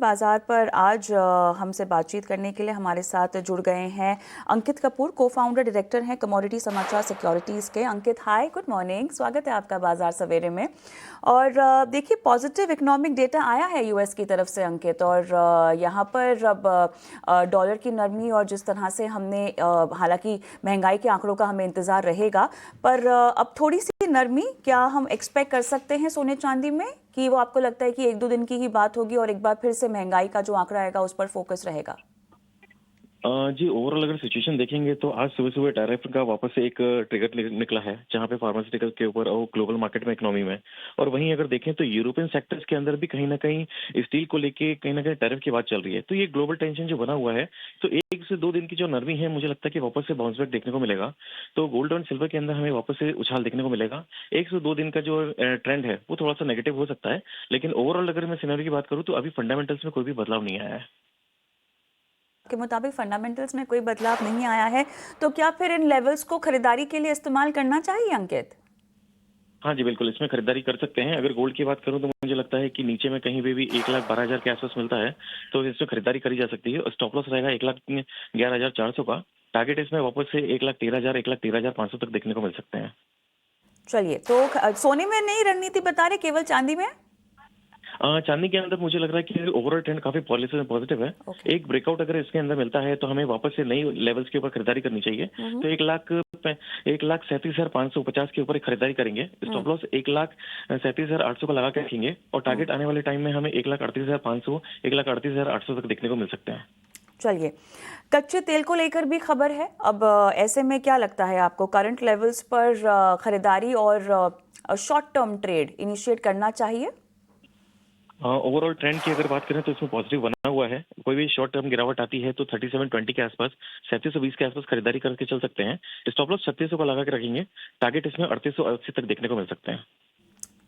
बाजार पर आज हमसे बातचीत करने के लिए हमारे साथ जुड़ गए हैं अंकित कपूर, को-फाउंडर डायरेक्टर हैं कमोडिटी समाचार सिक्योरिटीज़ के। अंकित, हाय, गुड मॉर्निंग, स्वागत है आपका बाजार सवेरे में। और देखिए, पॉजिटिव इकोनॉमिक डेटा आया है यूएस की तरफ से अंकित, और यहाँ पर अब डॉलर की नरमी और जिस तरह से हमने हालांकि महंगाई के आंकड़ों का हमें इंतज़ार रहेगा, पर अब थोड़ी सी नरमी क्या हम एक्सपेक्ट कर सकते हैं सोने चांदी में, कि वो आपको लगता है कि एक दो दिन की ही बात होगी और एक बार फिर से महंगाई का जो आंकड़ा आएगा उस पर फोकस रहेगा? जी, ओवरऑल अगर सिचुएशन देखेंगे तो आज सुबह सुबह टैरिफ का वापस से एक ट्रिगर निकला है, जहां पे फार्मास्यूटिकल के ऊपर और ग्लोबल मार्केट में, इकोनॉमी में। और वहीं अगर देखें तो यूरोपियन सेक्टर्स के अंदर भी कहीं ना कहीं स्टील को लेके कहीं ना कहीं टैरिफ की बात चल रही है। तो ये ग्लोबल टेंशन जो बना हुआ है, तो 1 से 2 दिन की जो नरमी है, मुझे लगता है कि वापस से बाउंस बैक देखने को मिलेगा। तो गोल्ड और सिल्वर के अंदर हमें वापस से उछाल देखने को मिलेगा। 1 से 2 दिन का जो ट्रेंड है वो थोड़ा सा नेगेटिव हो सकता है, लेकिन ओवरऑल अगर मैं सिनेरियो की बात करूँ तो अभी फंडामेंटल्स में कोई भी बदलाव नहीं आया है। के मुताबिक फंडामेंटल्स में कोई बदलाव नहीं आया है, तो क्या फिर इन लेवल्स को खरीदारी के लिए इस्तेमाल करना चाहिए अंकित? हाँ जी, बिल्कुल, इसमें खरीदारी कर सकते हैं। अगर गोल्ड की बात करूं तो मुझे लगता है कि नीचे में कहीं पे भी 1,12,000 के आसपास मिलता है, तो इसमें खरीदारी करी जा सकती है। और स्टॉप लॉस रहेगा 1,11,400 का। टारगेट इसमें वापस से 1,13,000, 1,13,500 तक देखने को मिल सकते हैं। चलिए, तो सोने में नई रणनीति बता रहे, केवल चांदी में? चांदी के अंदर मुझे लग रहा है कि ओवरऑल ट्रेंड काफी पॉजिटिव है। ओके। एक ब्रेकआउट अगर इसके अंदर मिलता है तो हमें वापस से नई लेवल्स के ऊपर खरीदारी करनी चाहिए। तो 1,37,550 के ऊपर खरीदारी करेंगे। स्टॉप लॉस 1,37,800 का लगा के रखेंगे, और टारगेट आने वाले टाइम में हमें 1,38,500, 1,38,800 तक देखने को मिल सकते हैं। चलिए, कच्चे तेल को लेकर भी खबर है। अब ऐसे में क्या लगता है आपको, करंट लेवल्स पर खरीदारी और शॉर्ट टर्म ट्रेड इनिशिएट करना चाहिए? ओवरऑल ट्रेंड की अगर बात करें तो इसमें पॉजिटिव बना हुआ है। कोई भी शॉर्ट टर्म गिरावट आती है तो 3720 के आसपास, 3720 के आसपास खरीदारी करके चल सकते हैं। स्टॉप लॉस 3600 का लगा के रखेंगे। टारगेट इसमें 3880 तक देखने को मिल सकते हैं।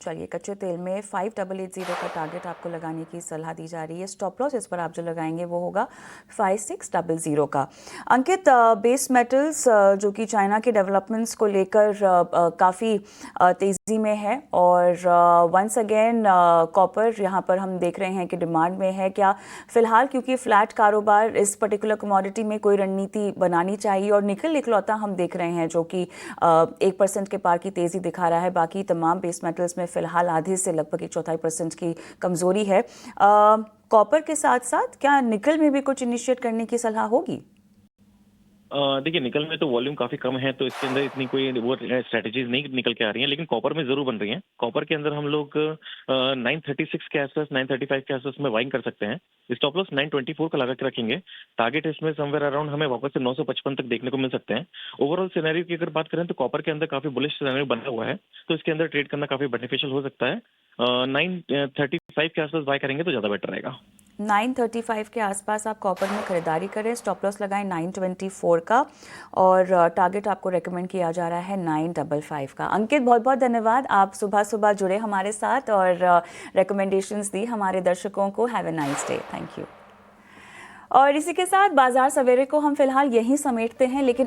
चलिए, कच्चे तेल में 5880 का टारगेट आपको लगाने की सलाह दी जा रही है। स्टॉप लॉस इस पर आप जो लगाएंगे वो होगा 5600 का। अंकित, बेस मेटल्स जो कि चाइना के डेवलपमेंट्स को लेकर काफ़ी तेज़ी में है, और वंस अगेन कॉपर यहाँ पर हम देख रहे हैं कि डिमांड में है। क्या फिलहाल, क्योंकि फ्लैट कारोबार, इस पर्टिकुलर कमोडिटी में कोई रणनीति बनानी चाहिए? और निकल इकलौता हम देख रहे हैं जो कि 1% के पार की तेज़ी दिखा रहा है। बाकी तमाम बेस मेटल्स में फिलहाल आधे से लगभग 1/4% की कमजोरी है। कॉपर के साथ साथ क्या निकल में भी कुछ इनिशिएट करने की सलाह होगी? देखिए, निकल में तो वॉल्यूम काफी कम है, तो इसके अंदर इतनी कोई वो स्ट्रेटेजीज नहीं निकल के आ रही हैं, लेकिन कॉपर में जरूर बन रही हैं। कॉपर के अंदर हम लोग 936 के आसपास, 935 के आसपास में बाइंग कर सकते हैं। स्टॉप लॉस 924 का लगा के रखेंगे। टारगेट इसमें समवेयर अराउंड हमें वापस से 955 तक देखने को मिल सकते हैं। ओवरऑल सिनेरियो की अगर बात करें तो कॉपर के अंदर काफी बुलिश सिनेरियो बना हुआ है, तो इसके अंदर ट्रेड करना काफी बेनिफिशियल हो सकता है। 935 के आसपास बाय करेंगे तो ज्यादा बेटर रहेगा। 935 के आसपास आप कॉपर में खरीदारी करें। स्टॉप लॉस लगाएं 924 का, और टारगेट आपको रेकमेंड किया जा रहा है 955 का। अंकित, बहुत बहुत धन्यवाद, आप सुबह सुबह जुड़े हमारे साथ और रिकमेंडेशंस दी हमारे दर्शकों को। Have a nice day. Thank you. और इसी के साथ बाजार सवेरे को हम फिलहाल यहीं समेटते हैं, लेकिन